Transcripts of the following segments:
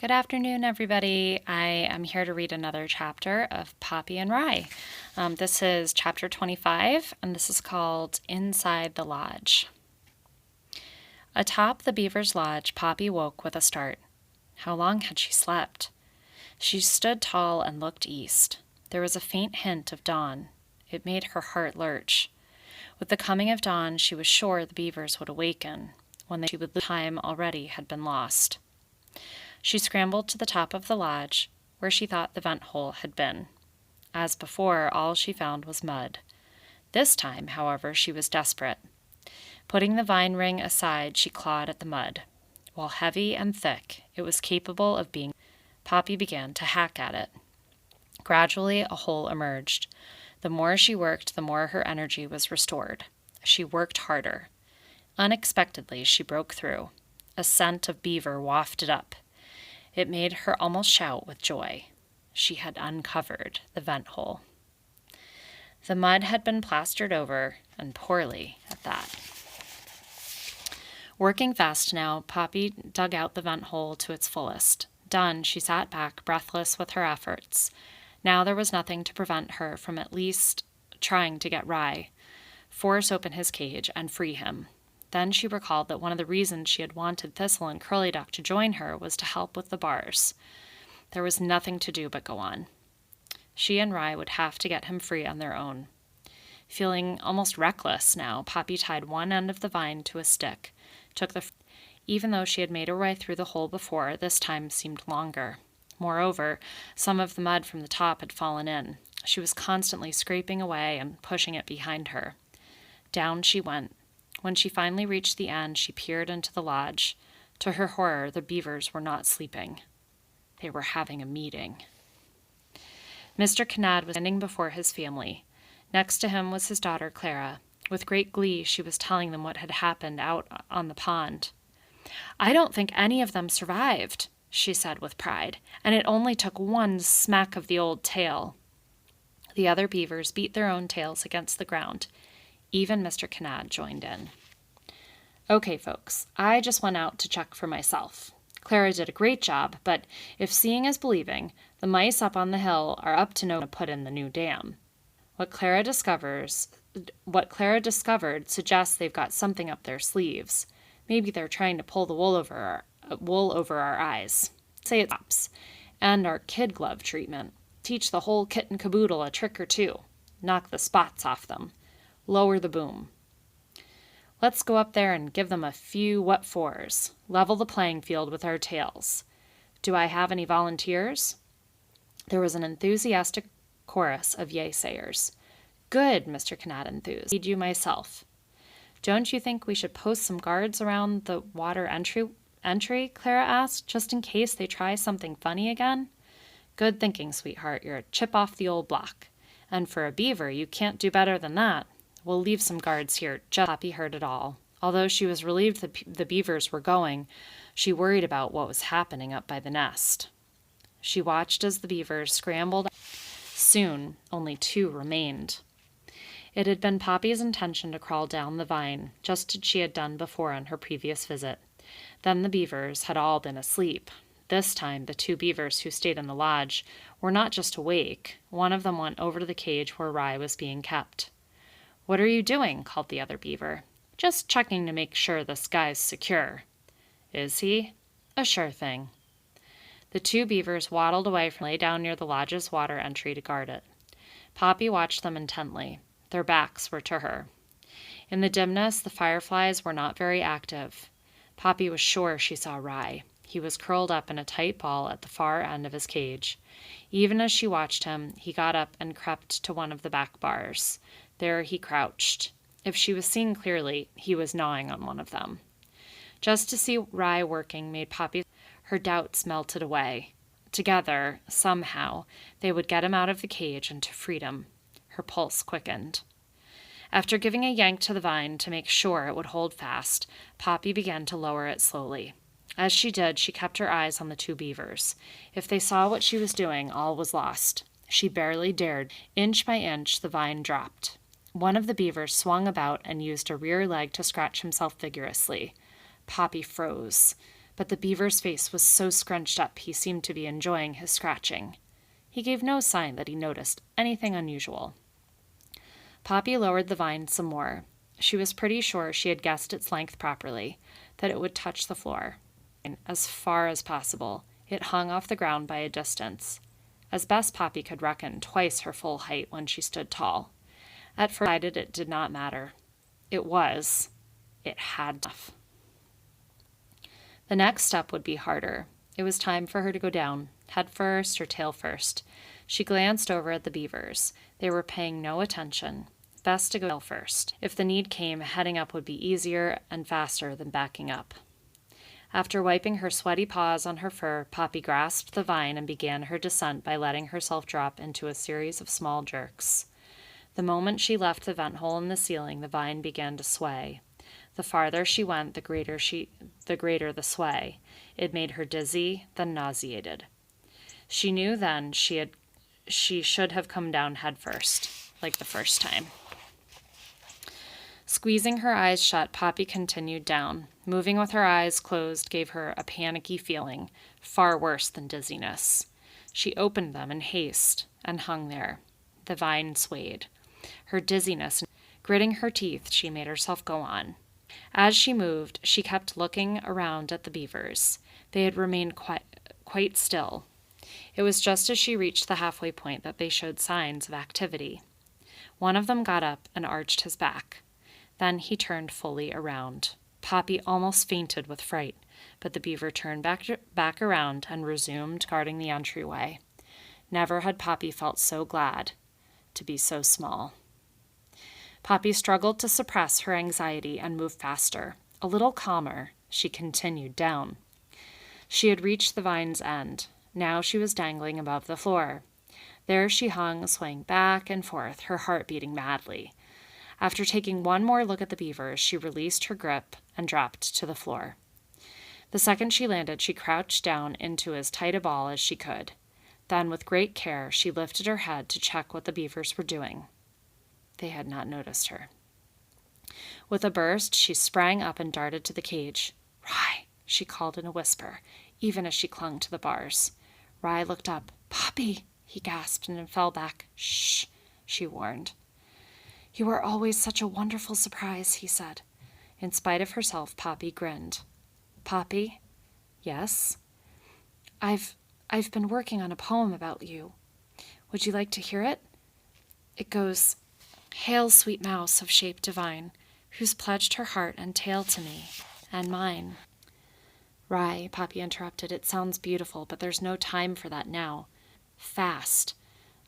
Good afternoon, everybody. I am here to read another chapter of Poppy and Rye. This is chapter 25, and this is called Inside the Lodge. Atop the beaver's lodge, Poppy woke with a start. How long had she slept? She stood tall and looked east. There was a faint hint of dawn. It made her heart lurch. With the coming of dawn, she was sure the beavers would awaken. Time already had been lost. She scrambled to the top of the lodge, where she thought the vent hole had been. As before, all she found was mud. This time, however, she was desperate. Putting the vine ring aside, she clawed at the mud. While heavy and thick, it was capable of being. Poppy began to hack at it. Gradually, a hole emerged. The more she worked, the more her energy was restored. She worked harder. Unexpectedly, she broke through. A scent of beaver wafted up. It made her almost shout with joy. She had uncovered the vent hole. The mud had been plastered over, and poorly at that. Working fast now, Poppy dug out the vent hole to its fullest. Done, she sat back, breathless with her efforts. Now there was nothing to prevent her from at least trying to get Rye, force open his cage, and free him. Then she recalled that one of the reasons she had wanted Thistle and Curly Duck to join her was to help with the bars. There was nothing to do but go on. She and Rye would have to get him free on their own. Feeling almost reckless now, Poppy tied one end of the vine to a stick. Even though she had made her way through the hole before, this time seemed longer. Moreover, some of the mud from the top had fallen in. She was constantly scraping away and pushing it behind her. Down she went. When she finally reached the end, she peered into the lodge. To her horror, the beavers were not sleeping. They were having a meeting. Mr. Kanad was standing before his family. Next to him was his daughter, Clara. With great glee, she was telling them what had happened out on the pond. "I don't think any of them survived," she said with pride, "and it only took one smack of the old tail." The other beavers beat their own tails against the ground. Even Mr. Kanad joined in. "Okay, folks, I just went out to check for myself. Clara did a great job, but if seeing is believing, the mice up on the hill are up to no good to put in the new dam. What Clara discovered suggests they've got something up their sleeves. Maybe they're trying to pull the wool over our eyes. Say it's tops. And our kid glove treatment. Teach the whole kit and caboodle a trick or two. Knock the spots off them. Lower the boom. Let's go up there and give them a few what-fors. Level the playing field with our tails. Do I have any volunteers?" There was an enthusiastic chorus of yay-sayers. "Good," Mr. Kanad enthused. "Lead you myself." "Don't you think we should post some guards around the water entry?" Clara asked, "just in case they try something funny again?" "Good thinking, sweetheart. You're a chip off the old block. And for a beaver, you can't do better than that. We'll leave some guards here." Poppy heard it all. Although she was relieved the beavers were going, she worried about what was happening up by the nest. She watched as the beavers scrambled. Soon, only two remained. It had been Poppy's intention to crawl down the vine, just as she had done before on her previous visit. Then the beavers had all been asleep. This time, the two beavers who stayed in the lodge were not just awake. One of them went over to the cage where Rye was being kept. "What are you doing?" called the other beaver. "Just checking to make sure this guy's secure." "Is he?" "A sure thing." The two beavers waddled away and lay down near the lodge's water entry to guard it. Poppy watched them intently. Their backs were to her. In the dimness, the fireflies were not very active. Poppy was sure she saw Rye. He was curled up in a tight ball at the far end of his cage. Even as she watched him, he got up and crept to one of the back bars. There he crouched. If she was seeing clearly, he was gnawing on one of them. Just to see Rye working made her doubts melted away. Together, somehow, they would get him out of the cage and to freedom. Her pulse quickened. After giving a yank to the vine to make sure it would hold fast, Poppy began to lower it slowly. As she did, she kept her eyes on the two beavers. If they saw what she was doing, all was lost. She barely dared. Inch by inch, the vine dropped. One of the beavers swung about and used a rear leg to scratch himself vigorously. Poppy froze. but the beaver's face was so scrunched up he seemed to be enjoying his scratching. He gave no sign that he noticed anything unusual. Poppy lowered the vine some more. She was pretty sure she had guessed its length properly, that it would touch the floor. As far as possible, it hung off the ground by a distance. As best Poppy could reckon, twice her full height when she stood tall. At first, she decided it did not matter. It had enough. The next step would be harder. It was time for her to go down, head first or tail first. She glanced over at the beavers. They were paying no attention. Best to go tail first. If the need came, heading up would be easier and faster than backing up. After wiping her sweaty paws on her fur, Poppy grasped the vine and began her descent by letting herself drop into a series of small jerks. The moment she left the vent hole in the ceiling, the vine began to sway. The farther she went, the greater the sway. It made her dizzy, then nauseated. She knew then she should have come down head first, like the first time. Squeezing her eyes shut, Poppy continued down. Moving with her eyes closed gave her a panicky feeling, far worse than dizziness. She opened them in haste and hung there. The vine swayed. Her dizziness, gritting her teeth, she made herself go on. As she moved, she kept looking around at the beavers. They had remained quite still. It was just as she reached the halfway point that they showed signs of activity. One of them got up and arched his back. Then he turned fully around. Poppy almost fainted with fright, but the beaver turned back around and resumed guarding the entryway. Never had Poppy felt so glad to be so small. Poppy struggled to suppress her anxiety and move faster. A little calmer, she continued down. She had reached the vine's end. Now she was dangling above the floor. There she hung, swaying back and forth, her heart beating madly. After taking one more look at the beavers, she released her grip and dropped to the floor. The second she landed, she crouched down into as tight a ball as she could. Then, with great care, she lifted her head to check what the beavers were doing. They had not noticed her. With a burst, she sprang up and darted to the cage. "Rye," she called in a whisper, even as she clung to the bars. Rye looked up. "Poppy," he gasped and fell back. "Shh," she warned. "You are always such a wonderful surprise," he said. In spite of herself, Poppy grinned. "Poppy?" "Yes?" I've been working on a poem about you. Would you like to hear it? It goes, 'Hail, sweet mouse of shape divine, who's pledged her heart and tail to me, and mine.'" "Rye," Poppy interrupted, "it sounds beautiful, but there's no time for that now. Fast."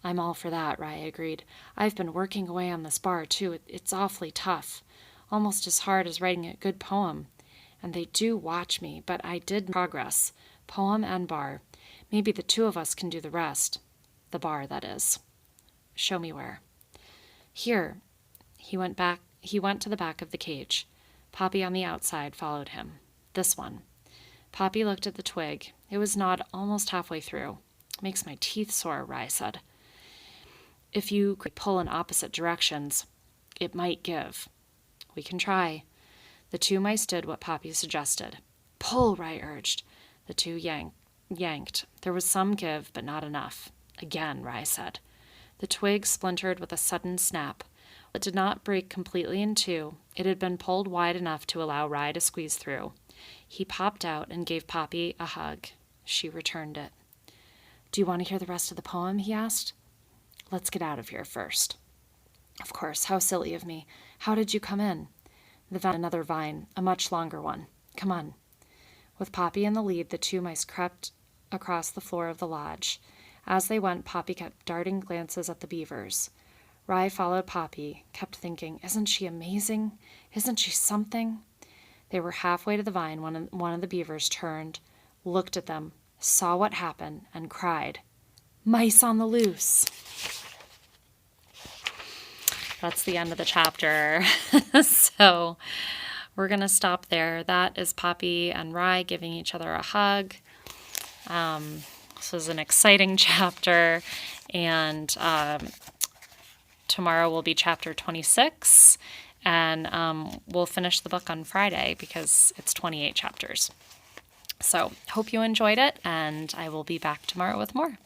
"I'm all for that," Rye agreed. "I've been working away on this bar, too. It's awfully tough, almost as hard as writing a good poem. And they do watch me, but I did progress, poem and bar. Maybe the two of us can do the rest. The bar, that is." "Show me where." "Here." He went to the back of the cage. Poppy on the outside followed him. "This one." Poppy looked at the twig. It was gnawed almost halfway through. "Makes my teeth sore," Rye said. "If you could pull in opposite directions, it might give." "We can try." The two mice did what Poppy suggested. "Pull," Rye urged. The two yanked. There was some give, but not enough. "Again," Rye said. The twig splintered with a sudden snap. It did not break completely in two. It had been pulled wide enough to allow Rye to squeeze through. He popped out and gave Poppy a hug. She returned it. "Do you want to hear the rest of the poem?" he asked. "Let's get out of here first." "Of course, how silly of me. How did you come in?" Another vine, a much longer one. Come on." With Poppy in the lead, the two mice crept across the floor of the lodge. As they went, Poppy kept darting glances at the beavers. Rye followed Poppy, kept thinking, "Isn't she amazing? Isn't she something?" They were halfway to the vine when one of the beavers turned, looked at them, saw what happened, and cried, "Mice on the loose!" That's the end of the chapter. So we're going to stop there. That is Poppy and Rye giving each other a hug. This was an exciting chapter, and tomorrow will be chapter 26, and we'll finish the book on Friday because it's 28 chapters. So, hope you enjoyed it, and I will be back tomorrow with more.